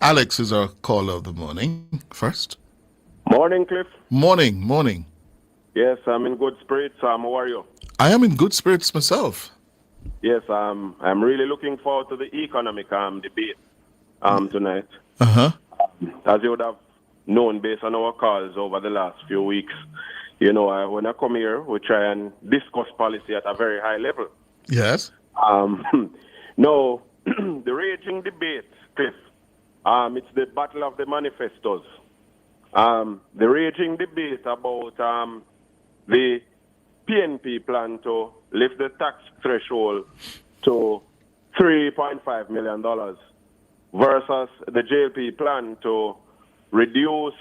Alex is our caller of the morning first. Morning, Cliff. Morning. Yes, I'm in good spirits. How are you? I am in good spirits myself. Yes, I'm really looking forward to the economic debate tonight. Uh-huh. As you would have known based on our calls over the last few weeks, when I come here, we try and discuss policy at a very high level. Yes. No, the raging debate, Cliff, it's the battle of the manifestos. The raging debate about the PNP plan to lift the tax threshold to $3.5 million versus the JLP plan to reduce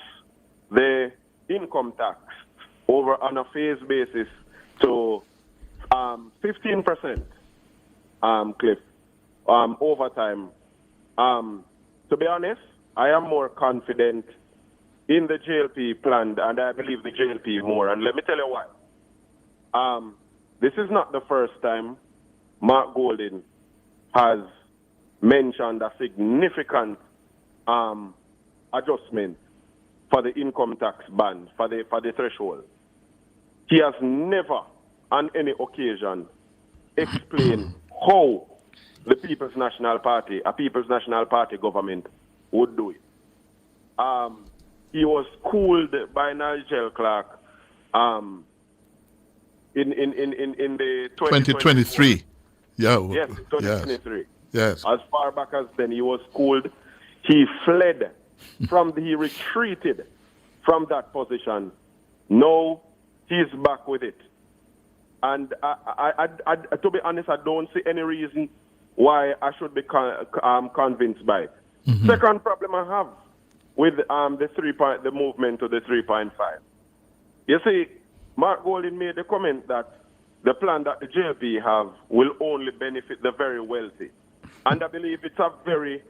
the income tax on a phase basis to 15%, Cliff, over time. To be honest, I am more confident in the JLP plan, and I believe the JLP more. And let me tell you why. This is not the first time Mark Golding has mentioned a significant adjustment for the income tax band, for the threshold. He has never, on any occasion, explained how the People's National Party, a People's National Party government, would do it. He was schooled by Nigel Clark in the 2023. Yeah. Yes, 2023. Yes. As far back as then, he was schooled. He fled he retreated from that position. Now he's back with it. And to be honest, I don't see any reason why I should be convinced by it. Mm-hmm. Second problem I have with the movement to the 3.5. You see, Mark Golding made the comment that the plan that the JLP have will only benefit the very wealthy. And I believe it's very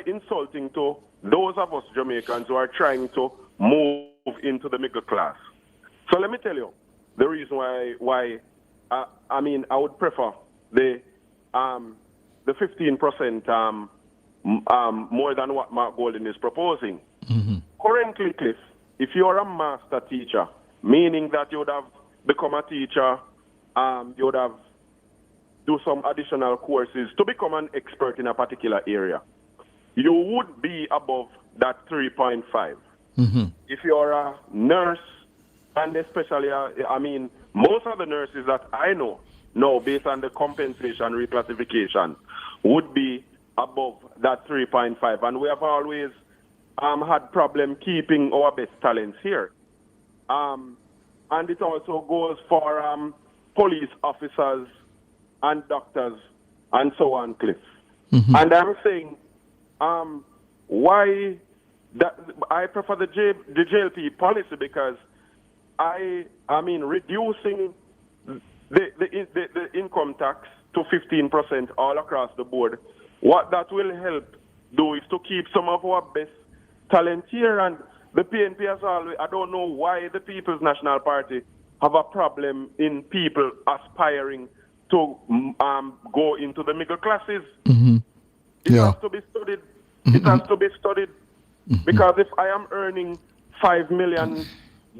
insulting to those of us Jamaicans who are trying to move into the middle class. So let me tell you the reason why I would prefer the 15% more than what Mark Golding is proposing. Mm-hmm. Currently, Cliff, if you're a master teacher, meaning that you would have become a teacher, you would have do some additional courses to become an expert in a particular area, you would be above that 3.5. Mm-hmm. If you're a nurse, and especially, most of the nurses that I know, based on the compensation reclassification, would be above that 3.5. And we have always had problem keeping our best talents here. And it also goes for police officers and doctors and so on, Cliff. Mm-hmm. And I'm saying why that I prefer the JLP policy because reducing the income tax to 15% all across the board, what that will help do is to keep some of our best talent here. And the PNP has always, I don't know why the People's National Party have a problem in people aspiring to go into the middle classes. Mm-hmm. It has to be studied. Mm-hmm. It has to be studied. Mm-hmm. Because if I am earning $5 million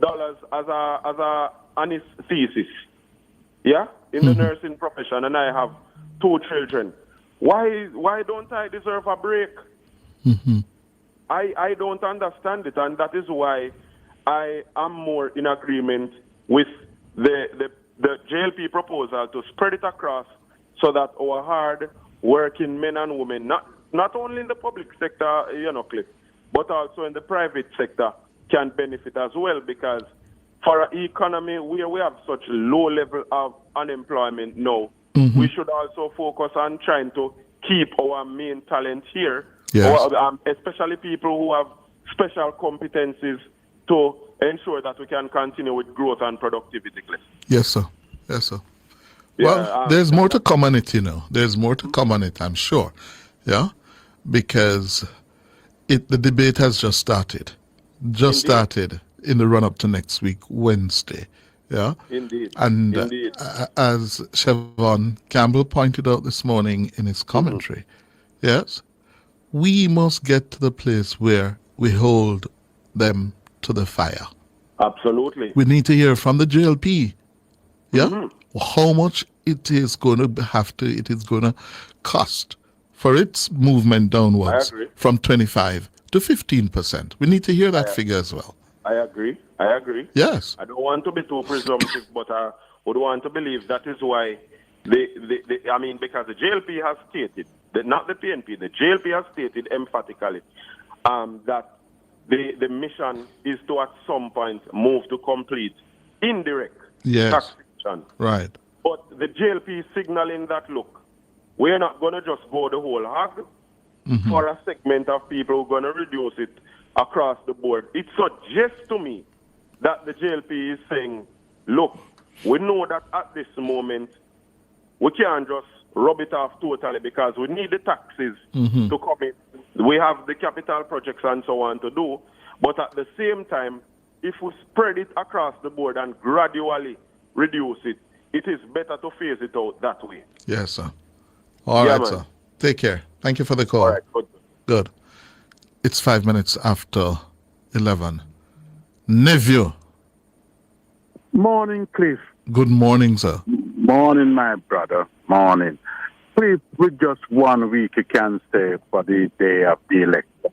as a anesthesis, in the nursing profession, and I have 2 children, why don't I deserve a break? Mm-hmm. I don't understand it, and that is why I am more in agreement with the JLP proposal to spread it across so that our hard-working men and women, not only in the public sector, Cliff, but also in the private sector, can benefit as well. Because for an economy where we have such low level of unemployment now, mm-hmm. we should also focus on trying to keep our main talent here. Yes. Especially people who have special competencies to ensure that we can continue with growth and productivity. Yes, sir. Well, there's more to come on it, There's more to come on it, I'm sure. Yeah? Because the debate has just started. Started in the run-up to next week, Wednesday. Yeah? Indeed. And as Siobhan Campbell pointed out this morning in his commentary, yes, we must get to the place where we hold them to the fire. Absolutely. We need to hear from the JLP, yeah, Mm-hmm. how much it is going to cost for its movement I downwards agree. from 25 to 15%. We need to hear that figure as well. I agree. I agree. Yes. I don't want to be too presumptive, but I would want to believe that is why because the JLP has stated, not the PNP, the JLP has stated emphatically that the mission is to at some point move to complete indirect Yes. taxation. Right. But the JLP is signaling that, look, we're not going to just go the whole hog for a segment of people who are going to reduce it across the board. It suggests to me that the JLP is saying, look, we know that at this moment we can't just rub it off totally because we need the taxes to come in. We have the capital projects and so on to do. But at the same time, if we spread it across the board and gradually reduce it, it is better to phase it out that way. Yes, sir. All right, sir. Take care. Thank you for the call. All right, good. Good. It's 5 minutes after 11. Nephew. Morning, Cliff. Good morning, sir. Morning, my brother. Morning. Cliff, with just 1 week, you can say, for the day of the election.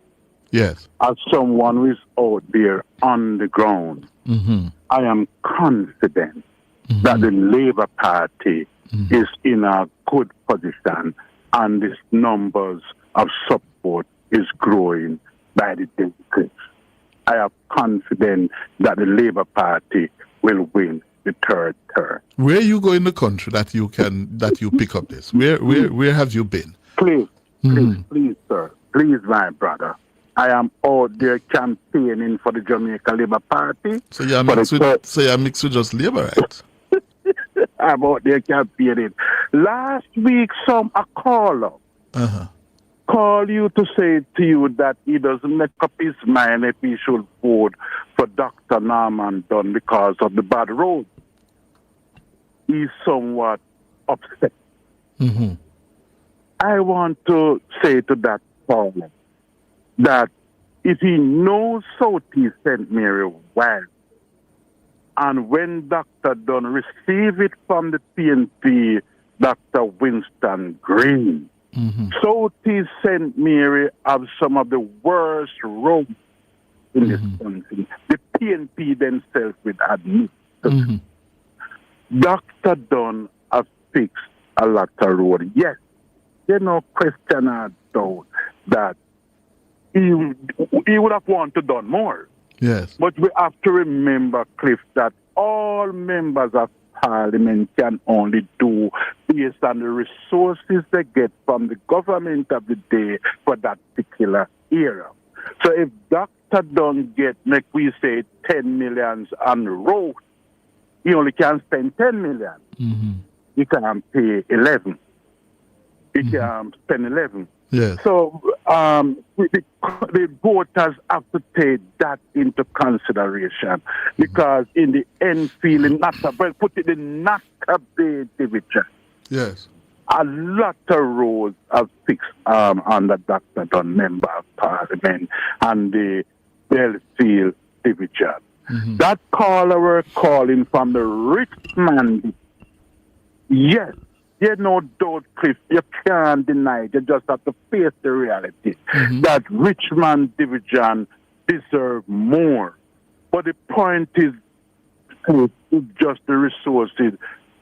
Yes. As someone who is out there on the ground, I am confident that the Labour Party is in a good position and its numbers of support is growing by the day. I am confident that the Labour Party will win the third term. Where you go in the country that you pick up this? Where have you been? Please, sir. Please, my brother. I am out there campaigning for the Jamaica Labour Party. So you're mixed with just Labour, right? I'm out there campaigning. Last week, a caller call you to say to you that he doesn't make up his mind if he should vote for Dr. Norman Dunn because of the bad road. He's somewhat upset. I want to say to that caller that if he knows Southeast St. Mary well, and when Dr. Dunn received it from the PNP, Dr. Winston Green, Southeast St. Mary have some of the worst roads in this country. The PNP themselves will admit. Dr. Dunn has fixed a lot of road. Yes, there's no question or doubt that he would have wanted to done more. Yes. But we have to remember, Cliff, that all members of Parliament can only do based on the resources they get from the government of the day for that particular era. So if Dr. Dunn get, like we say, 10 million on the road, he only can spend 10 million. He can't pay 11. He can spend 11. Yes. So the voters have to take that into consideration because in the end, feeling put it in not a big division. Yes. A lot of roads are fixed under Dr. Dunn, member of Parliament, and the Belfield division. That caller were calling from the Richmond. Yes. There's no doubt, Cliff. You can't deny it. You just have to face the reality that Richmond Division deserve more. But the point is just the resources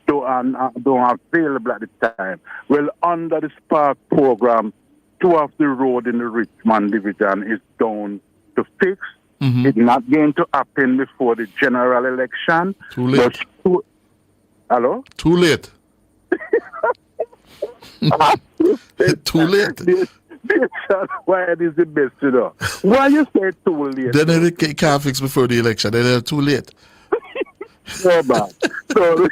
don't available at the time. Well, under the Spark program, 2 of the road in the Richmond Division is down to fix. It's not going to happen before the general election. Too late. Hello? Too late. Too late. Why it is the best, you know? Why you say too late? Then they can't fix before the election. Then they're too late. So bad. So,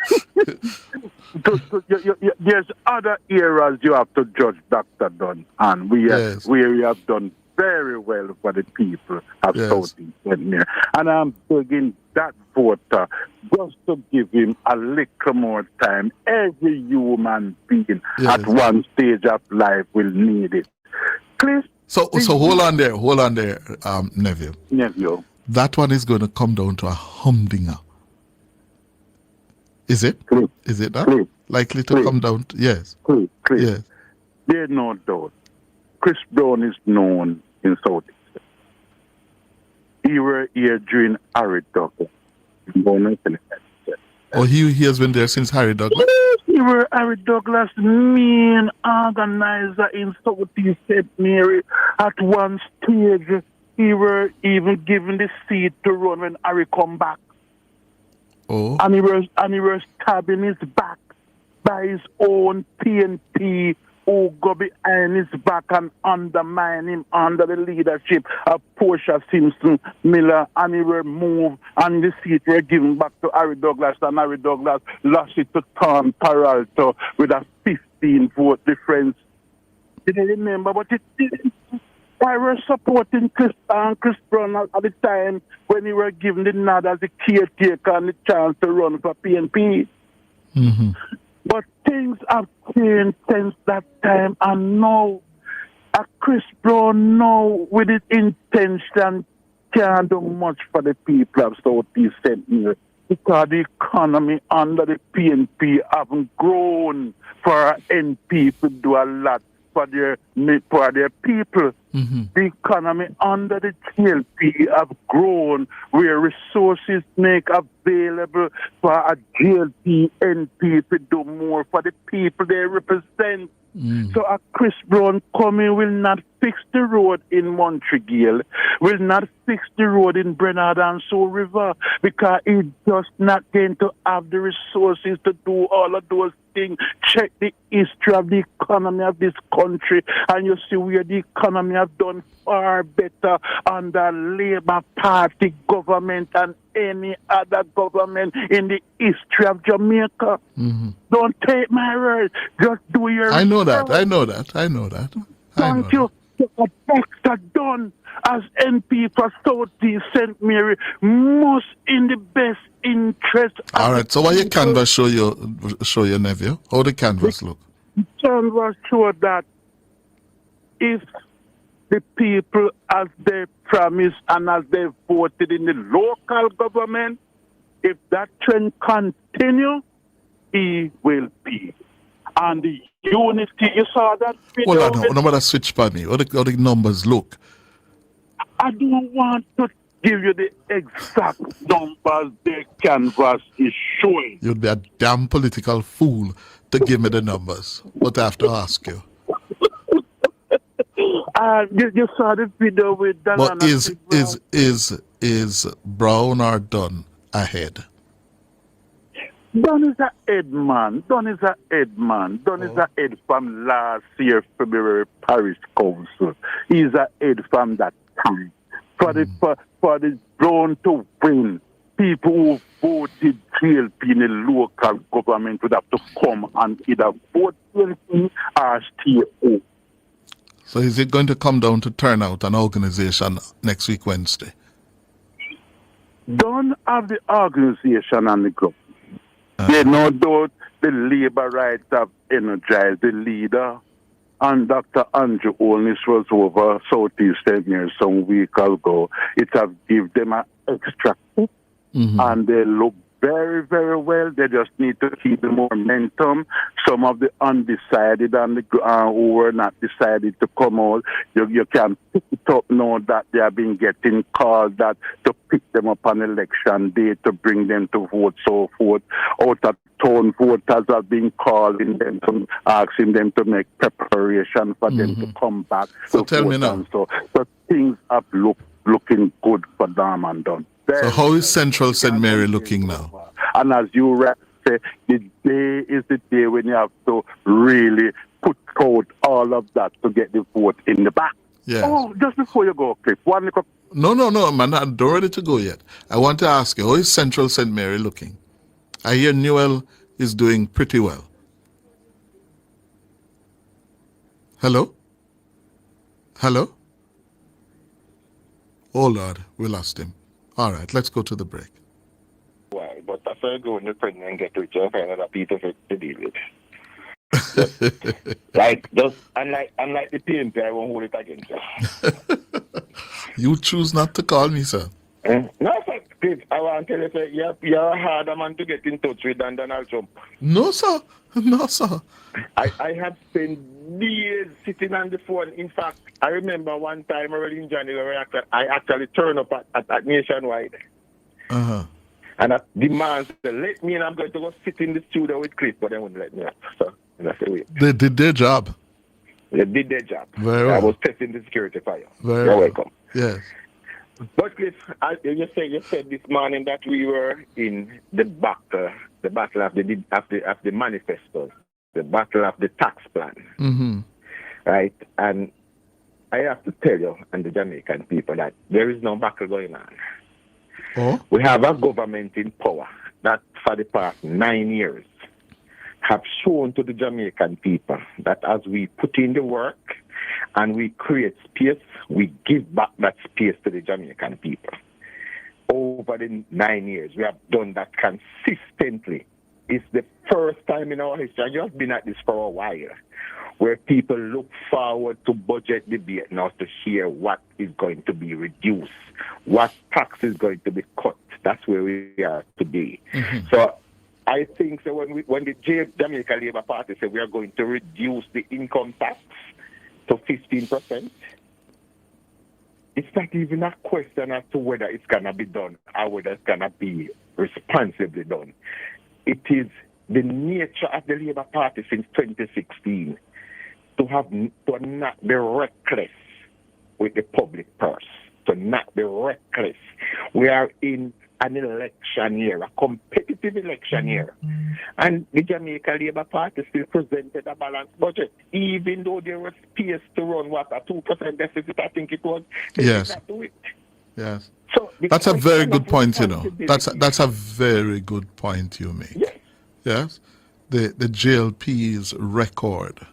there's other areas you have to judge Dr. Dunn, and where we have done very well for the people of Southeast St. Mary. And I'm begging that voter just to give him a little more time. Every human being at one stage of life will need it. Cliff, So hold on there, nephew. Nephew. That one is going to come down to a humdinger. Is it? Please. Is it not? Please. Likely to Please. come down to, yes. Please. Yes. There's no doubt. Chris Brown is known in Southeast. He were here during Harry Douglas. Oh, he has been there since Harry Douglas? Yes, he were Harry Douglas' main organizer in Southeast St. Mary. At one stage, he were even given the seat to run when Harry come back. Oh. And he was stabbing his back by his own PNP who go behind his back and undermine him under the leadership of Portia Simpson Miller, and he were moved and the seat were given back to Harry Douglas, and Harry Douglas lost it to Tom Peralta with a 15-vote difference. Didn't remember, but it didn't. I was supporting Chris Brown at the time when he were given the nod as the caretaker and the chance to run for PNP. Mm-hmm. But things have changed since that time, and now Chris Brown now with his intention can't do much for the people of Southeast St. Mary because the economy under the PNP haven't grown for NP to do a lot for their people. Mm-hmm. The economy under the JLP have grown where resources make available for a JLP NP to do more for the people they represent. So a Chris Brown coming will not fix the road in Montreal, will not fix the road in Bernard and Soul River, because he's just not going to have the resources to do all of those things. Check the history of the economy of this country, and you see where the economy have done far better under Labour Party government and any other government in the history of Jamaica. Mm-hmm. Don't take my word. Just do your I know research. that. Thank you. A Baxter done as NP for Southeast St. Mary most in the best interest. All right. So what your canvas show your nephew? How the canvas look? The canvas show that if the people, as they promised and as they voted in the local government, if that trend continue, he will be. And the unity, you saw that video? Well, no matter switch by me. How the numbers look? I don't want to give you the exact numbers the canvas is showing. You'd be a damn political fool to give me the numbers. But I have to ask you. You saw the video with Diana. But is Brown or Dunn ahead? Dunn is a head man. Dunn is a head from last year February Parish Council. He's a head from that time. For the Brown to win, people who voted JLP in the local government would have to come and either vote JLP or stay home. So is it going to come down to turnout an organization next week Wednesday? Don't have the organization and the group. There's no doubt the labor rights have energized the leader. And Dr. Andrew Holness was over Southeast St. Mary some week ago. It has given them an extra kick, and they look very, very well. They just need to keep the momentum. Some of the undecided and the who were not decided to come out, you can pick it up now that they have been getting calls that to pick them up on election day to bring them to vote, so forth. Out of town voters have been calling them, asking them to make preparation for them to come back. So tell me now. So things have looking good for them and done. So how is Central St. Mary looking now? And as you say, the day is the day when you have to really put out all of that to get the vote in the back. Yes. Oh, just before you go, Cliff, one little... No, man, I'm not ready to go yet. I want to ask you, how is Central St. Mary looking? I hear Newell is doing pretty well. Hello? Hello? Oh, Lord, we lost him. All right, let's go to the break. Well, but after I go in the prison and get to jail, I find other people to deal with. Like just unlike the PNP, I won't hold it against you. You choose not to call me, sir. No, sir, Chris, I want to tell you, sir, you're a harder man to get in touch with than Donald Trump. No, sir. No, sir. I have spent days sitting on the phone. In fact, I remember one time early in January, I actually turned up at Nationwide. Uh-huh. And I demand, let me in, I'm going to go sit in the studio with Chris, but they wouldn't let me up. So I said, wait. They did their job. They did their job. Very well. I was testing the security for you. Very You're well. welcome. Yes. But Chris, you said this morning that we were in the battle of the manifestos, the battle of the tax plan, Mm-hmm. right? And I have to tell you and the Jamaican people that there is no battle going on. Oh? We have a government in power that for the past 9 years have shown to the Jamaican people that as we put in the work and we create space, we give back that space to the Jamaican people. Over the 9 years, we have done that consistently. It's the first time in our history, and you have been at this for a while, where people look forward to budget debate now to hear what is going to be reduced, what tax is going to be cut. That's where we are today. Mm-hmm. So I think so when the Jamaica Labour Party said we are going to reduce the income tax to 15%, it's not even a question as to whether it's going to be done or whether it's going to be responsibly done. It is the nature of the Labour Party since 2016 to not be reckless with the public purse, to not be reckless. We are in an election year, a competitive election year. And the Jamaica Labour Party still presented a balanced budget, even though there was space to run, a 2% deficit, I think it was. They Yes. did not do it. Yes. So That's a very good point, you know. That's a very good point you make. Yes. Yes. The JLP's record,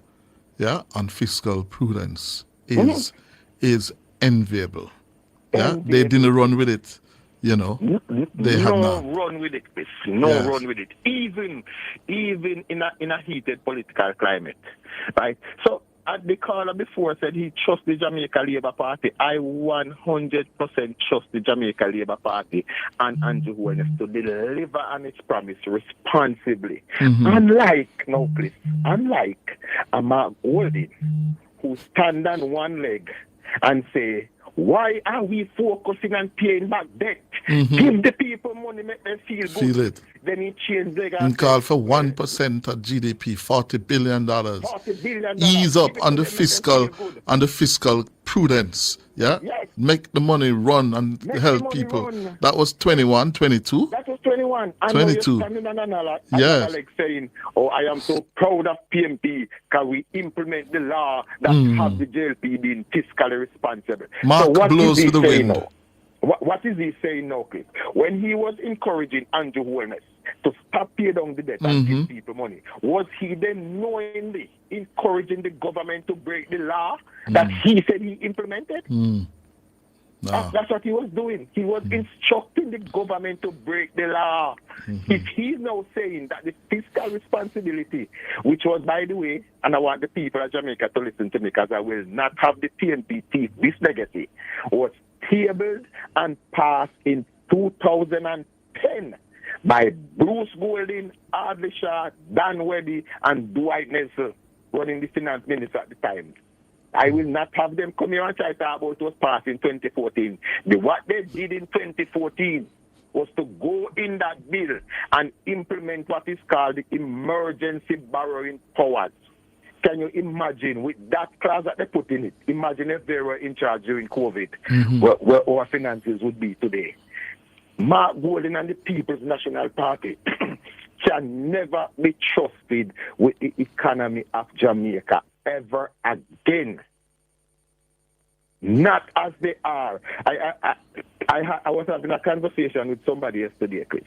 yeah, on fiscal prudence is enviable. Yeah. They didn't run with it, you know. They have not. No run with it, Chris. No run with it. Even in a heated political climate. Right? So the caller before said he trusts the Jamaica Labour Party. I 100% trust the Jamaica Labour Party and Andrew Holness to deliver on its promise responsibly. Mm-hmm. Unlike a Mark Golding, who stand on one leg and say, why are we focusing on paying back debt? Mm-hmm. Give the people money, make them feel good. Feel it. Then he changed the And call for 1% of GDP, $40 billion. $40 billion. Ease up on the fiscal prudence. Yeah? Yes. Make the money run and help people. Run. That was 21, 22. That was 21. And 22. Now you're standing on another Yes. like saying, oh, I am so proud of PNP because we implement the law that have the JLP being fiscally responsible. Mark so what blows is he to the saying wind. now? What is he saying now, Chris? When he was encouraging Andrew Holness to stop paying down the debt and give people money, was he then knowingly encouraging the government to break the law that he said he implemented? No. That's what he was doing. He was instructing the government to break the law. If he's now saying that the fiscal responsibility, which was, by the way, and I want the people of Jamaica to listen to me because I will not have the PNP teeth, this legacy, was tabled and passed in 2010 by Bruce Golding, Audley Shaw, Dan Weddy, and Dwight Nelson, running the finance minister at the time. I will not have them come here and try to talk about what was passed in 2014. What they did in 2014 was to go in that bill and implement what is called the emergency borrowing powers. Can you imagine with that clause that they put in it? Imagine if they were in charge during COVID, where our finances would be today. Mark Golding and the People's National Party can never be trusted with the economy of Jamaica ever again. Not as they are. I was having a conversation with somebody yesterday, Chris,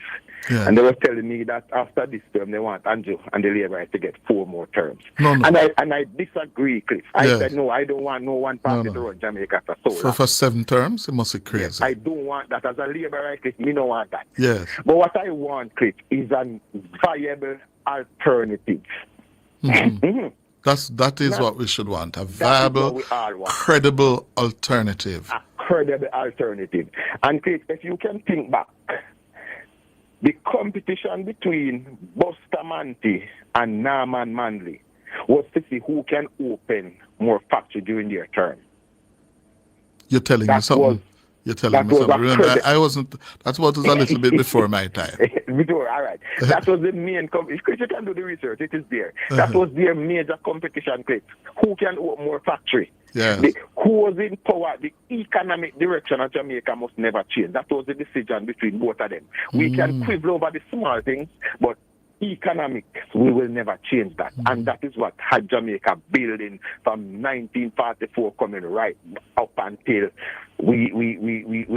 and they were telling me that after this term they want Andrew and the Labour to get 4 more terms. No. And I disagree, Chris. I said no, I don't want no one party to run Jamaica for so long. For 7 terms, it must be crazy. Yes, I don't want that as a Labour, Chris. Me don't want that. Yes. But what I want, Chris, is a viable alternative. That is what we should want. A viable, credible alternative. A credible alternative. And Chris, if you can think back, the competition between Bustamante and Norman Manley was to see who can open more factories during their term. You're telling me something. You're telling me something. Remember, I wasn't. That was a little bit before my time. Before, all right. That was the main competition. You can do the research. It is there. That was their major competition, Chris. Who can open more factory? Yes. Who was in power? The economic direction of Jamaica must never change. That was the decision between both of them. We can quibble over the small things, but economics, we will never change that. And that is what had Jamaica building from 1944 coming right up until we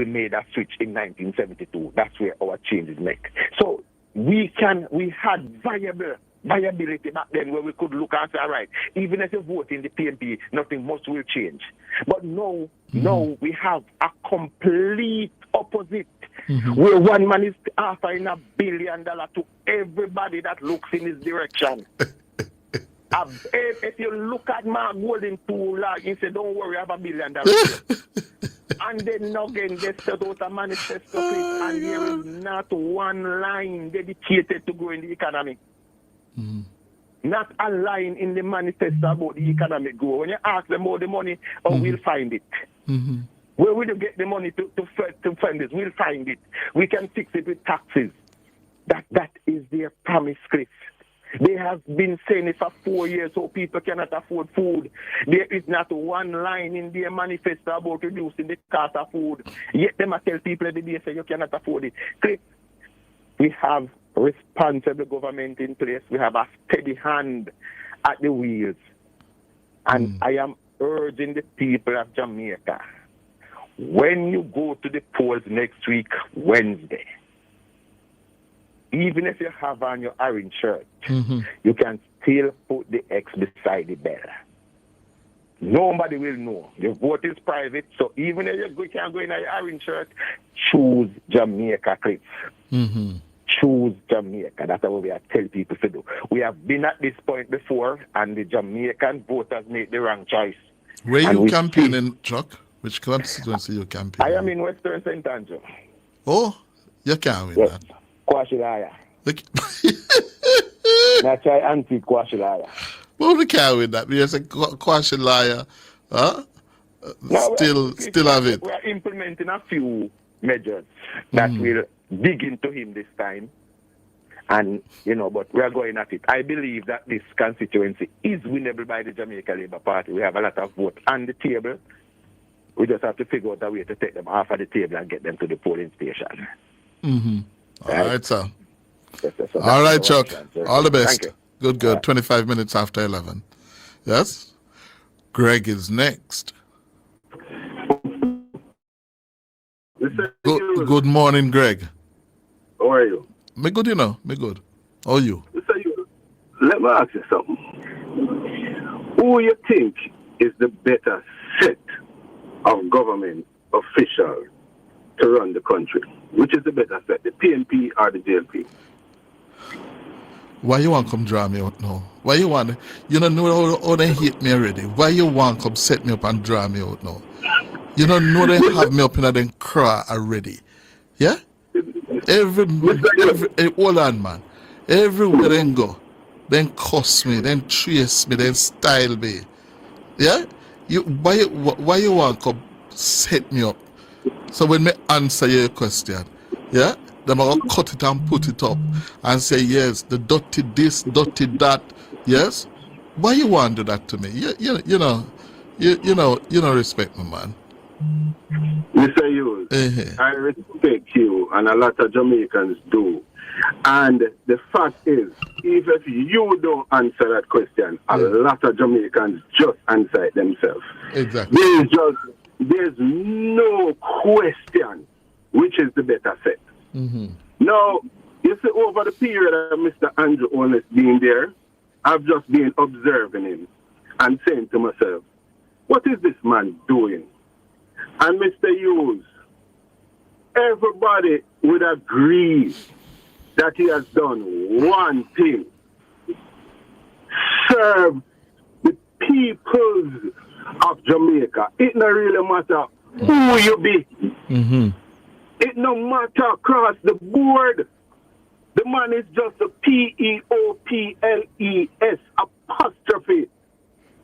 made a switch in 1972. That's where our changes make. So we had viability back then where we could look and say, all right, even if you vote in the PNP, nothing much will change. But now we have a complete opposite. Where one man is offering $1 billion to everybody that looks in his direction. If you look at my golden tool, he said, don't worry, I have $1 billion. And then again, they set out a manifesto, and there is not one line dedicated to growing the economy. Not a line in the manifesto about the economic growth. When you ask them about the money, we'll find it. Where will you get the money to fund this? We'll find it. We can fix it with taxes. That is their promise, Chris. They have been saying it for 4 years so people cannot afford food. There is not one line in their manifesto about reducing the cost of food. Yet them tell people every day say you cannot afford it. Chris, we have responsible government in place. We have a steady hand at the wheels. And I am urging the people of Jamaica, when you go to the polls next week, Wednesday, even if you have on your orange shirt, you can still put the X beside the bell. Nobody will know. The vote is private, so even if you can't go in your orange shirt, choose Jamaica, Chris. Choose Jamaica. That's what we are telling people to do. We have been at this point before, and the Jamaican voters made the wrong choice. Where you campaigning, Chuck? Which constituency you campaign? I am in Western St. Andrew. Oh, you can't win that. Kwashilaya. That's why anti-Kwashilaya. Well, we can't win that. Because Kwashilaya, still have it. We are implementing a few measures that will dig into him this time. And, but we are going at it. I believe that this constituency is winnable by the Jamaica Labour Party. We have a lot of votes on the table. We just have to figure out a way to take them off of the table and get them to the polling station. All right, sir. Yes, so all right, Chuck. All the best. Thank you. Good. 25 minutes after 11. Yes? Greg is next. Good morning, Greg. How are you? Me good, Me good. How are you? Let me ask you something. Who you think is the better set of government officials to run the country? Which is the better set, the PNP or the JLP? Why you want to come draw me out now? Why you want? You don't know how they hate me already. Why you want to come set me up and draw me out now? You don't know they have me up in a cry already. Yeah? Hold on, man. Everywhere they go, then cuss me, then trace me, then style me. Yeah? Why you want to come set me up? So when me answer your question, yeah, them are gonna cut it and put it up and say yes, the dirty this, dirty that, yes. Why you want to do that to me? You know, respect me, man. Mr. Hughes, I respect you, and a lot of Jamaicans do. And the fact is, even if you don't answer that question, a lot of Jamaicans just answer it themselves. Exactly. There's no question which is the better set. Now, you see, over the period of Mr. Andrew Holness being there, I've just been observing him and saying to myself, what is this man doing? And Mr. Hughes, everybody would agree that he has done one thing. serve the peoples of Jamaica. It not really matter who you be. Mm-hmm. It no matter across the board. The man is just a PEOPLES apostrophe.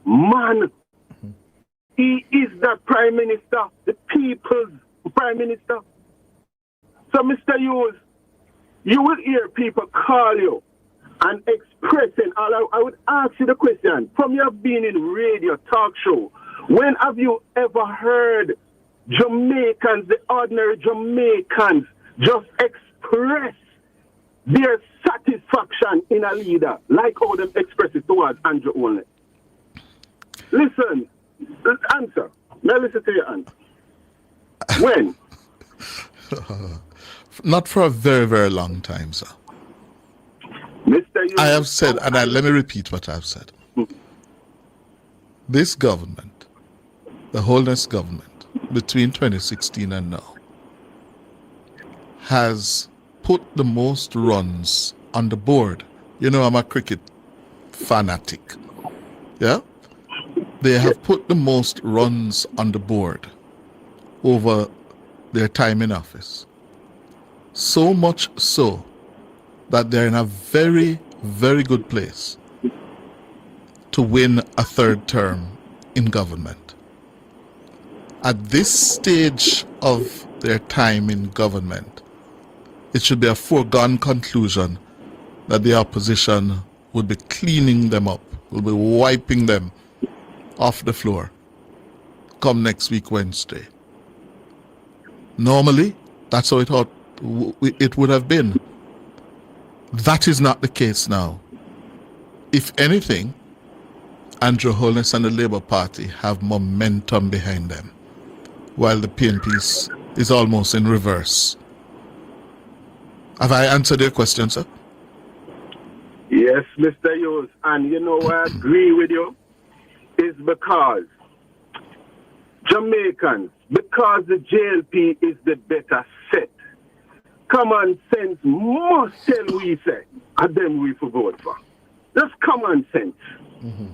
Man, he is the Prime Minister, the people's Prime Minister. So, Mr. Hughes, you will hear people call you and expressing. I would ask you the question, from you have been in radio, talk show, when have you ever heard Jamaicans, the ordinary Jamaicans, just express their satisfaction in a leader, like how them express it towards Andrew Holness? Listen, answer. Now listen to your answer. When? Not for a very, very long time, sir. Mr. I have said, and let me repeat what I've said. This government, the Holness government, between 2016 and now, has put the most runs on the board. You know, I'm a cricket fanatic. Yeah? They have put the most runs on the board over their time in office. So much so that they're in a very, very good place to win a third term in government. At this stage of their time in government, it should be a foregone conclusion that the opposition would be cleaning them up, will be wiping them off the floor come next week, Wednesday. Normally, that's how it would have been. That is not the case now. If anything, Andrew Holness and the Labour Party have momentum behind them, while the PNP is almost in reverse. Have I answered your question, sir? Yes, Mr. Hughes. And you know why I agree with you? Is because Jamaicans, because the JLP is the better set, common sense must tell we say, and then we for vote for. Just common sense. Mm-hmm.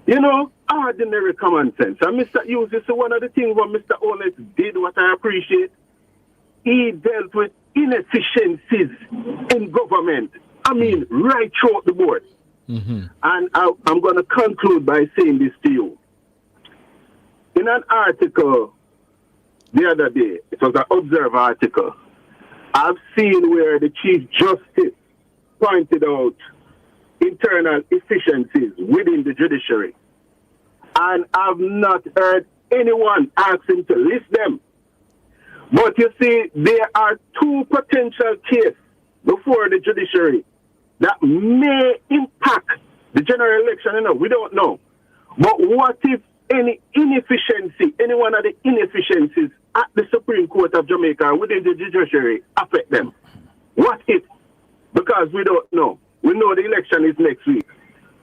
You know, ordinary common sense. And Mr. Hughes, this is one of the things what Mr. Holness did, what I appreciate. He dealt with inefficiencies in government. I mean, right throughout the board. Mm-hmm. And I'm going to conclude by saying this to you. In an article the other day, it was an Observer article, I've seen where the Chief Justice pointed out internal efficiencies within the judiciary. And I've not heard anyone ask him to list them. But you see, there are two potential cases before the judiciary that may impact the general election. You know, we don't know. But what if any inefficiency, any one of the inefficiencies at the Supreme Court of Jamaica or within the judiciary affect them? What if? Because we don't know. We know the election is next week.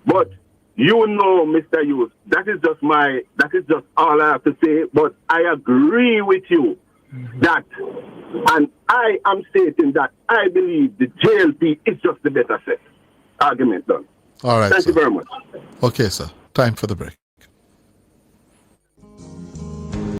But you know, Mr. Hughes, that is just all I have to say. But I agree with you that, and I am stating that I believe the JLP is just the better set. Argument done. All right, Thank you very much. Okay, sir. Time for the break.